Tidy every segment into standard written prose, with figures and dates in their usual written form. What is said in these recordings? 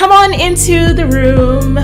Come on into the room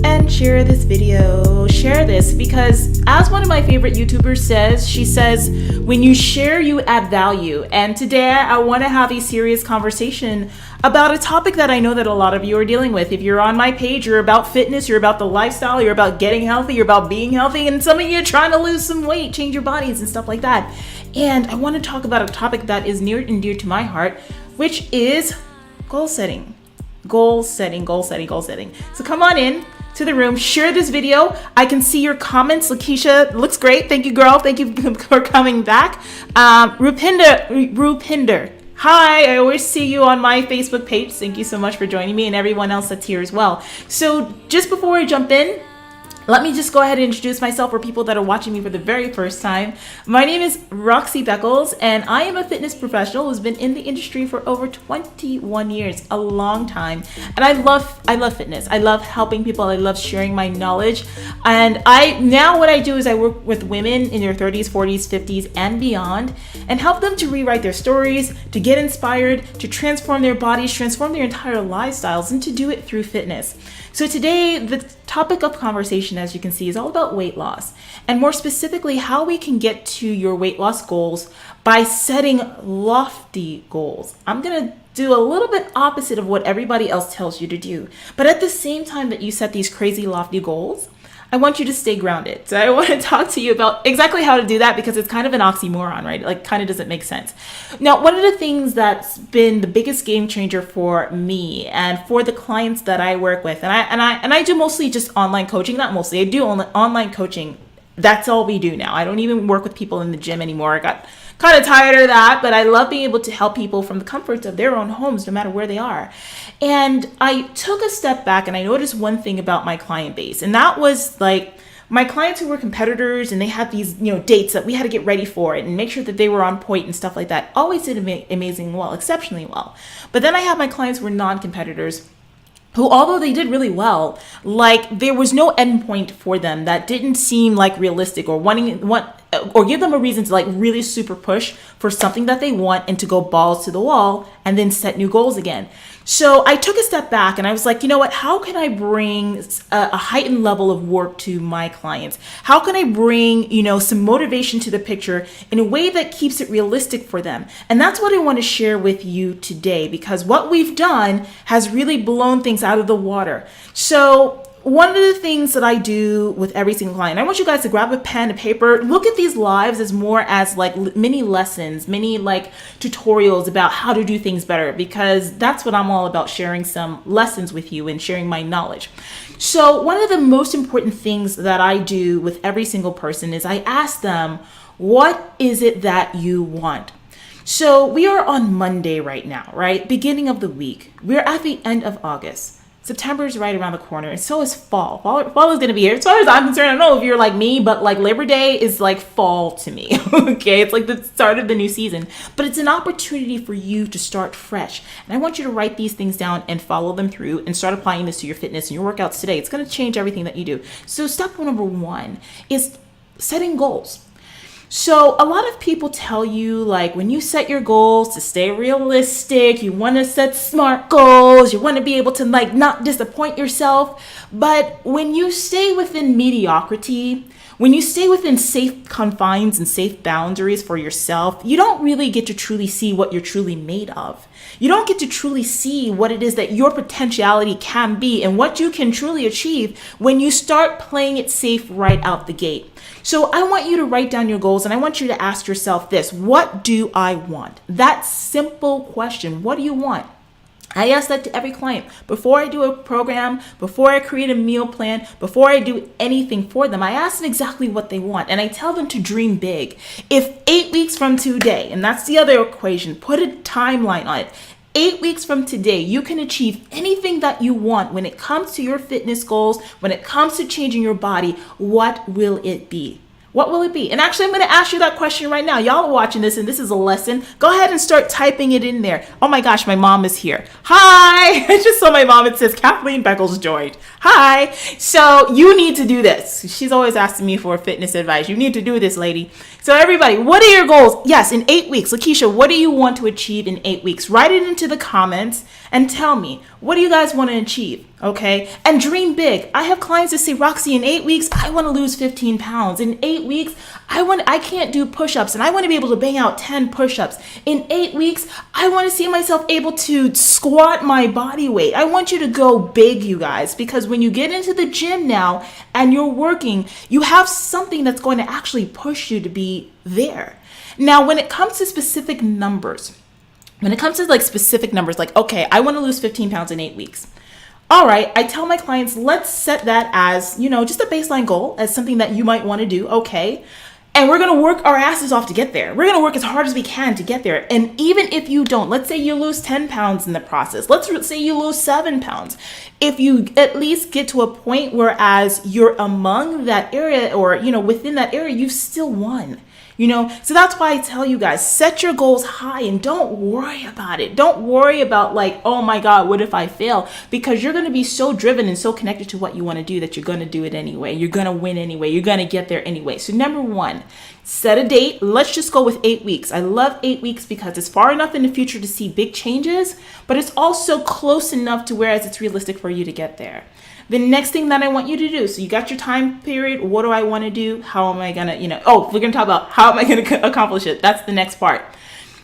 and share this video. Share this because, as one of my favorite YouTubers says, she says, when you share, you add value. And today I want to have a serious conversation about a topic that I know that a lot of you are dealing with. If you're on my page, you're about fitness, you're about the lifestyle, you're about getting healthy, you're about being healthy, and some of you are trying to lose some weight, change your bodies and stuff like that. And I want to talk about a topic that is near and dear to my heart, which is goal setting. Goal setting. So come on in to the room, share this video. I can see your comments. Lakeisha looks great. Thank you, girl. Thank you for coming back. Rupinder. Hi, I always see you on my Facebook page. Thank you so much for joining me and everyone else that's here as well. So just before I jump in, let me just go ahead and introduce myself for people that are watching me for the very first time. My name is Roxy Beckles, and I am a fitness professional who's been in the industry for over 21 years, a long time. And I love fitness. I love helping people. I love sharing my knowledge. And what I do is I work with women in their 30s, 40s, 50s, and beyond, and help them to rewrite their stories, to get inspired, to transform their bodies, transform their entire lifestyles, and to do it through fitness. So today, the topic of conversation, as you can see, is all about weight loss, and more specifically, how we can get to your weight loss goals by setting lofty goals. I'm going to do a little bit opposite of what everybody else tells you to do, but at the same time that you set these crazy lofty goals, I want you to stay grounded. So I want to talk to you about exactly how to do that, because it's kind of an oxymoron, right? Like, kind of doesn't make sense. Now, one of the things that's been the biggest game changer for me and for the clients that I work with, and I do mostly just online coaching, not mostly, I do online coaching. That's all we do now. I don't even work with people in the gym anymore. I got kind of tired of that, but I love being able to help people from the comforts of their own homes, no matter where they are. And I took a step back and I noticed one thing about my client base, and that was like my clients who were competitors, and they had these, dates that we had to get ready for it and make sure that they were on point and stuff like that. Always did amazing well, exceptionally well. But then I have my clients who were non-competitors, who, although they did really well, like there was no endpoint for them that didn't seem like realistic, or or give them a reason to like really super push for something that they want and to go balls to the wall and then set new goals again. So I took a step back and I was like, you know what, how can I bring a heightened level of work to my clients? How can I bring, some motivation to the picture in a way that keeps it realistic for them? And that's what I want to share with you today, because what we've done has really blown things out of the water. So one of the things that I do with every single client, I want you guys to grab a pen, a paper, look at these lives as more as like mini lessons, mini like tutorials about how to do things better, because that's what I'm all about, sharing some lessons with you and sharing my knowledge. So one of the most important things that I do with every single person is I ask them, what is it that you want? So we are on Monday right now, right? Beginning of the week. We're at the end of August. September is right around the corner, and so is fall. Fall is going to be here. As far as I'm concerned, I don't know if you're like me, but like Labor Day is like fall to me, okay? It's like the start of the new season, but it's an opportunity for you to start fresh. And I want you to write these things down and follow them through and start applying this to your fitness and your workouts today. It's going to change everything that you do. So step number one is setting goals. So a lot of people tell you, like, when you set your goals, to stay realistic, you want to set smart goals, you want to be able to like not disappoint yourself. But when you stay within mediocrity, when you stay within safe confines and safe boundaries for yourself, you don't really get to truly see what you're truly made of. You don't get to truly see what it is that your potentiality can be and what you can truly achieve when you start playing it safe right out the gate. So I want you to write down your goals, and I want you to ask yourself this: what do I want? That simple question, what do you want? I ask that to every client. Before I do a program, before I create a meal plan, before I do anything for them, I ask them exactly what they want, and I tell them to dream big. If 8 weeks from today, and that's the other equation, put a timeline on it. 8 weeks from today, you can achieve anything that you want when it comes to your fitness goals, when it comes to changing your body. What will it be? What will it be? And actually, I'm going to ask you that question right now. Y'all are watching this, and this is a lesson. Go ahead and start typing it in there. Oh my gosh, my mom is here. Hi. I just saw my mom. It says Kathleen Beckles joined. Hi. So you need to do this. She's always asking me for fitness advice. You need to do this, lady. So everybody, what are your goals? Yes, in 8 weeks. Lakeisha, what do you want to achieve in 8 weeks? Write it into the comments and tell me, what do you guys want to achieve? Okay. And dream big. I have clients that say, Roxy, in 8 weeks, I want to lose 15 pounds. In 8 weeks, I can't do push-ups and I want to be able to bang out 10 push-ups. In 8 weeks, I want to see myself able to squat my body weight. I want you to go big, you guys, because when you get into the gym now and you're working, you have something that's going to actually push you to be there. Now, when it comes to specific numbers, like, okay, I want to lose 15 pounds in 8 weeks. All right, I tell my clients, let's set that as, just a baseline goal, as something that you might want to do. Okay. And we're going to work our asses off to get there. We're going to work as hard as we can to get there. And even if you don't, let's say you lose 10 pounds in the process. Let's say you lose 7 pounds. If you at least get to a point where as you're among that area or, within that area, you've still won. So that's why I tell you guys, set your goals high and don't worry about it. Don't worry about like, oh my God, what if I fail? Because you're going to be so driven and so connected to what you want to do that you're going to do it anyway. You're going to win anyway. You're going to get there anyway. So number one, set a date. Let's just go with 8 weeks. I love 8 weeks because it's far enough in the future to see big changes, but it's also close enough to whereas it's realistic for you to get there. The next thing that I want you to do, so you got your time period. What do I want to do? How am I going to, we're going to talk about how am I going to accomplish it? That's the next part.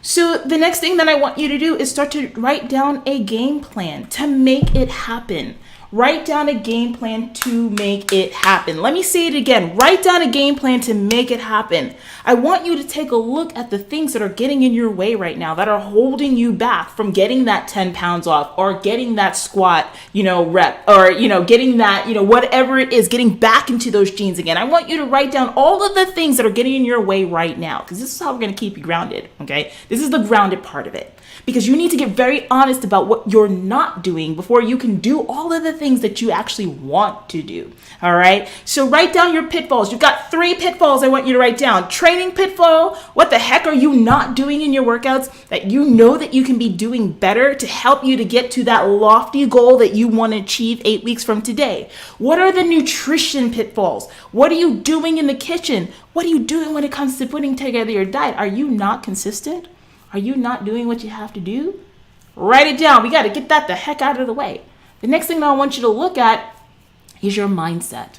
So the next thing that I want you to do is start to write down a game plan to make it happen. Write down a game plan to make it happen. Let me say it again. Write down a game plan to make it happen. I want you to take a look at the things that are getting in your way right now, that are holding you back from getting that 10 pounds off or getting that squat, rep or, getting that, whatever it is, getting back into those jeans again. I want you to write down all of the things that are getting in your way right now, because this is how we're going to keep you grounded. Okay. This is the grounded part of it. Because you need to get very honest about what you're not doing before you can do all of the things that you actually want to do. All right. So write down your pitfalls. You've got 3 pitfalls I want you to write down. Training pitfall. What the heck are you not doing in your workouts that you know that you can be doing better to help you to get to that lofty goal that you want to achieve 8 weeks from today? What are the nutrition pitfalls? What are you doing in the kitchen? What are you doing when it comes to putting together your diet? Are you not consistent? Are you not doing what you have to do? Write it down. We got to get that the heck out of the way. The next thing that I want you to look at is your mindset.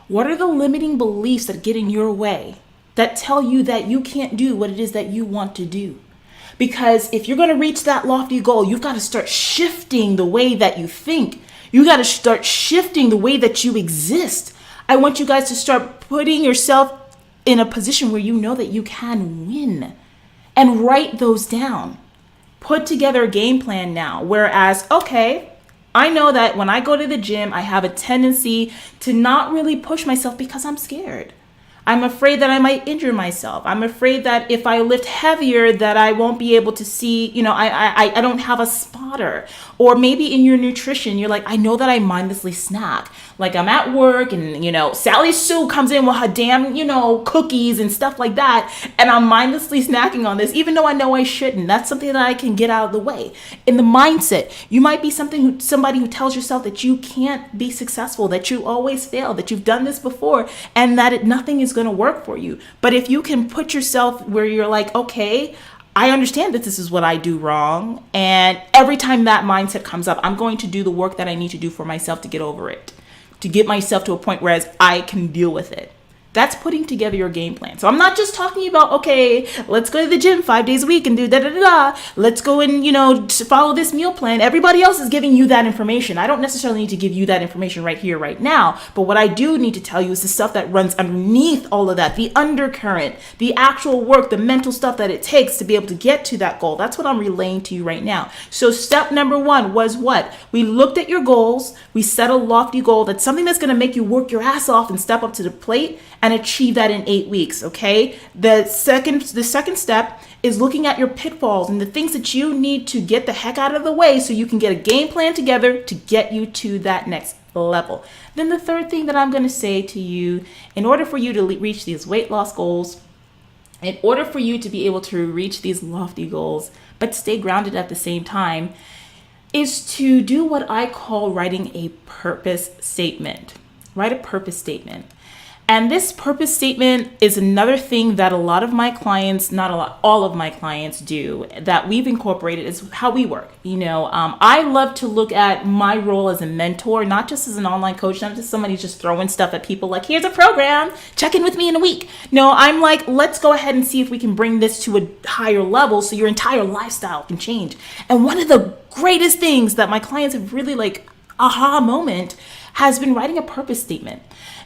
What are the limiting beliefs that get in your way that tell you that you can't do what it is that you want to do? Because if you're going to reach that lofty goal, you've got to start shifting the way that you think. You got to start shifting the way that you exist. I want you guys to start putting yourself in a position where you know that you can win. And write those down. Put together a game plan now. Whereas, okay, I know that when I go to the gym, I have a tendency to not really push myself because I'm scared. I'm afraid that I might injure myself. I'm afraid that if I lift heavier that I won't be able to see, I don't have a spotter. Or maybe in your nutrition, you're like, I know that I mindlessly snack. Like I'm at work and, Sally Sue comes in with her damn, cookies and stuff like that. And I'm mindlessly snacking on this, even though I know I shouldn't. That's something that I can get out of the way. In the mindset, you might be somebody who tells yourself that you can't be successful, that you always fail, that you've done this before, and that nothing is going to work for you. But if you can put yourself where you're like, okay, I understand that this is what I do wrong. And every time that mindset comes up, I'm going to do the work that I need to do for myself to get over it, to get myself to a point where I can deal with it. That's putting together your game plan. So I'm not just talking about, okay, let's go to the gym 5 days a week and do da-da-da-da. Let's go and, follow this meal plan. Everybody else is giving you that information. I don't necessarily need to give you that information right here, right now. But what I do need to tell you is the stuff that runs underneath all of that, the undercurrent, the actual work, the mental stuff that it takes to be able to get to that goal. That's what I'm relaying to you right now. So step number 1 was what? We looked at your goals. We set a lofty goal. That's something that's going to make you work your ass off and step up to the plate and achieve that in 8 weeks, okay? The second step is looking at your pitfalls and the things that you need to get the heck out of the way so you can get a game plan together to get you to that next level. Then the third thing that I'm going to say to you, in order for you to reach these weight loss goals, in order for you to be able to reach these lofty goals, but stay grounded at the same time, is to do what I call writing a purpose statement. Write a purpose statement. And this purpose statement is another thing that a lot of my clients, not a lot, all of my clients do, that we've incorporated is how we work. I love to look at my role as a mentor, not just as an online coach, not just somebody just throwing stuff at people like, here's a program, check in with me in a week. No, I'm like, let's go ahead and see if we can bring this to a higher level so your entire lifestyle can change. And one of the greatest things that my clients have really aha moment has been writing a purpose statement.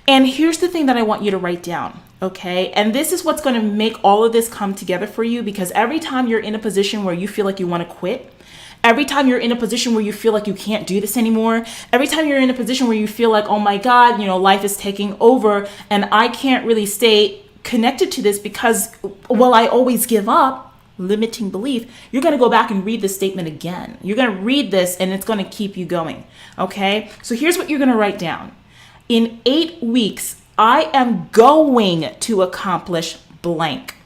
And here's the thing that I want you to write down, okay? And this is what's going to make all of this come together for you, because every time you're in a position where you feel like you want to quit, every time you're in a position where you feel like you can't do this anymore, every time you're in a position where you feel like, oh my God, life is taking over and I can't really stay connected to this because, well, I always give up, limiting belief, you're going to go back and read this statement again. You're going to read this and it's going to keep you going, okay? So here's what you're going to write down. In 8 weeks, I am going to accomplish blank.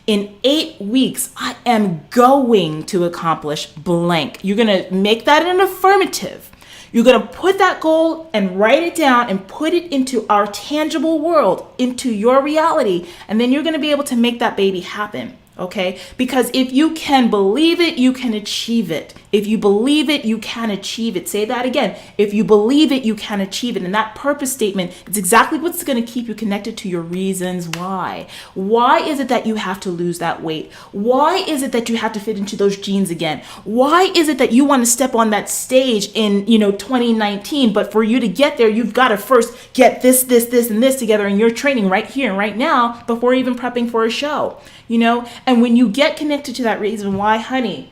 In 8 weeks, I am going to accomplish blank. You're going to make that an affirmative. You're going to put that goal and write it down and put it into our tangible world, into your reality. And then you're going to be able to make that baby happen. Okay? Because if you can believe it, you can achieve it. If you believe it, you can achieve it. Say that again. If you believe it, you can achieve it. And that purpose statement is exactly what's going to keep you connected to your reasons why. Why is it that you have to lose that weight? Why is it that you have to fit into those jeans again? Why is it that you want to step on that stage in, 2019, but for you to get there, you've got to first get this, and this together in your training right here and right now before even prepping for a show, And when you get connected to that reason why, honey,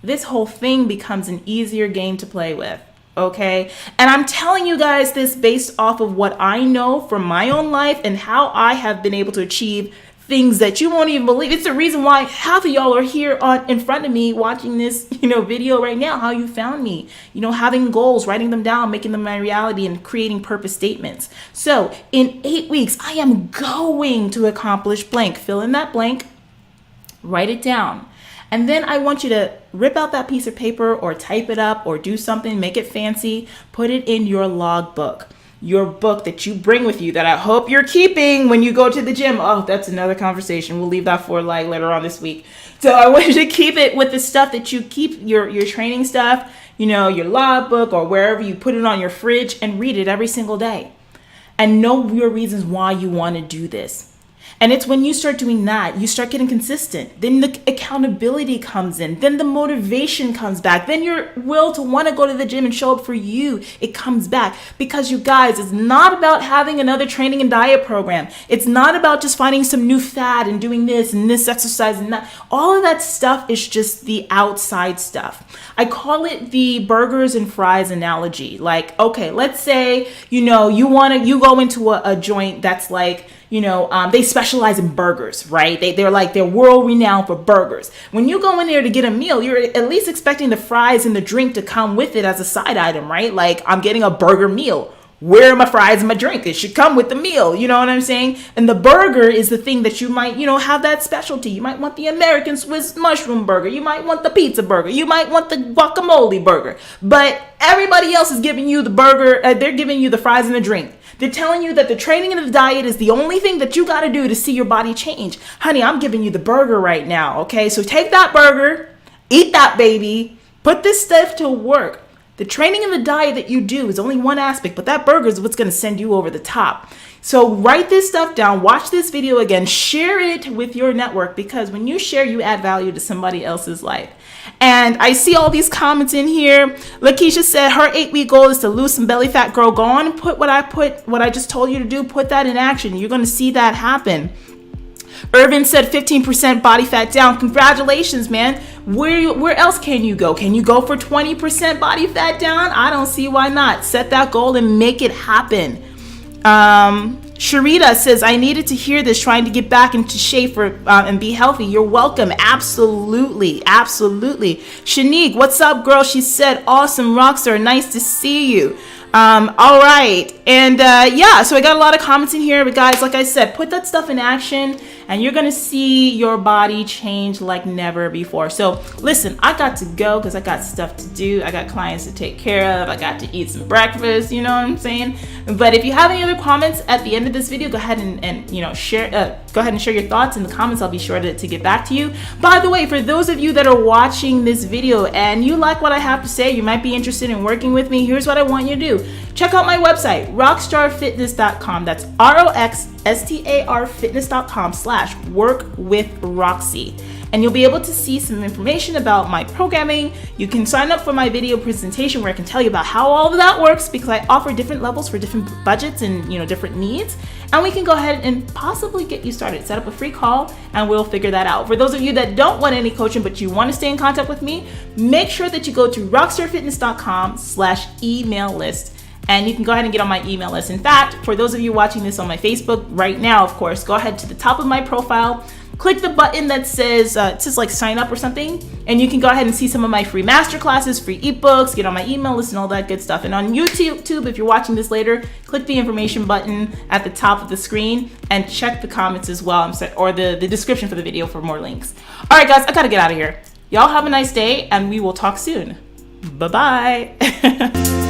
this whole thing becomes an easier game to play with, okay? And I'm telling you guys this based off of what I know from my own life and how I have been able to achieve things that you won't even believe. It's the reason why half of y'all are here in front of me watching this, video right now, how you found me, having goals, writing them down, making them my reality, and creating purpose statements. So in 8 weeks, I am going to accomplish blank. Fill in that blank, write it down. And then I want you to rip out that piece of paper or type it up or do something, make it fancy, put it in your logbook, your book that you bring with you that I hope you're keeping when you go to the gym. Oh, that's another conversation. We'll leave that for later on this week. So I want you to keep it with the stuff that you keep, your training stuff, your logbook or wherever you put it on your fridge, and read it every single day. And know your reasons why you want to do this. And it's when you start doing that, you start getting consistent. Then the accountability comes in. Then the motivation comes back. Then your will to want to go to the gym and show up for you, it comes back. Because you guys, it's not about having another training and diet program. It's not about just finding some new fad and doing this and this exercise and that. All of that stuff is just the outside stuff. I call it the burgers and fries analogy. Like, okay, let's say, you go into a joint that's like, they specialize in burgers, right? They're world renowned for burgers. When you go in there to get a meal, you're at least expecting the fries and the drink to come with it as a side item, right? Like, I'm getting a burger meal. Where are my fries and my drink? It should come with the meal. You know what I'm saying? And the burger is the thing that you might, have that specialty. You might want the American Swiss mushroom burger. You might want the pizza burger. You might want the guacamole burger. But everybody else is giving you the burger. They're giving you the fries and the drink. They're telling you that the training and the diet is the only thing that you got to do to see your body change. Honey, I'm giving you the burger right now, okay? So take that burger, eat that baby, put this stuff to work. The training and the diet that you do is only one aspect, but that burger is what's going to send you over the top. So write this stuff down, watch this video again, share it with your network, because when you share, you add value to somebody else's life. And I see all these comments in here. Lakeisha said her 8-week goal is to lose some belly fat. Girl, go on and put what I just told you to do. Put that in action. You're going to see that happen. Irvin said 15% body fat down. Congratulations, man. Where else can you go? Can you go for 20% body fat down? I don't see why not. Set that goal and make it happen. Sharita says, I needed to hear this, trying to get back into shape and be healthy. You're welcome. Absolutely. Absolutely. Shanique, what's up, girl? She said, awesome, Rockstar. Nice to see you. All right. And so I got a lot of comments in here. But guys, like I said, put that stuff in action and you're gonna see your body change like never before. So listen, I got to go because I got stuff to do. I got clients to take care of. I got to eat some breakfast, you know what I'm saying? But if you have any other comments at the end of this video, go ahead and you know, share your thoughts in the comments. I'll be sure to get back to you. By the way, for those of you that are watching this video and you like what I have to say, you might be interested in working with me, here's what I want you to do. Check out my website, rockstarfitness.com. That's rockstarfitness.com/workwithroxy. And you'll be able to see some information about my programming. You can sign up for my video presentation where I can tell you about how all of that works, because I offer different levels for different budgets and, you know, different needs. And we can go ahead and possibly get you started. Set up a free call and we'll figure that out. For those of you that don't want any coaching but you want to stay in contact with me, make sure that you go to rockstarfitness.com/email list. And you can go ahead and get on my email list. In fact, for those of you watching this on my Facebook right now, of course, go ahead to the top of my profile, click the button that says, it says like sign up or something, and you can go ahead and see some of my free masterclasses, free ebooks, get on my email list and all that good stuff. And on YouTube, if you're watching this later, click the information button at the top of the screen and check the comments as well, or the description for the video for more links. All right, guys, I gotta get out of here. Y'all have a nice day and we will talk soon. Bye-bye.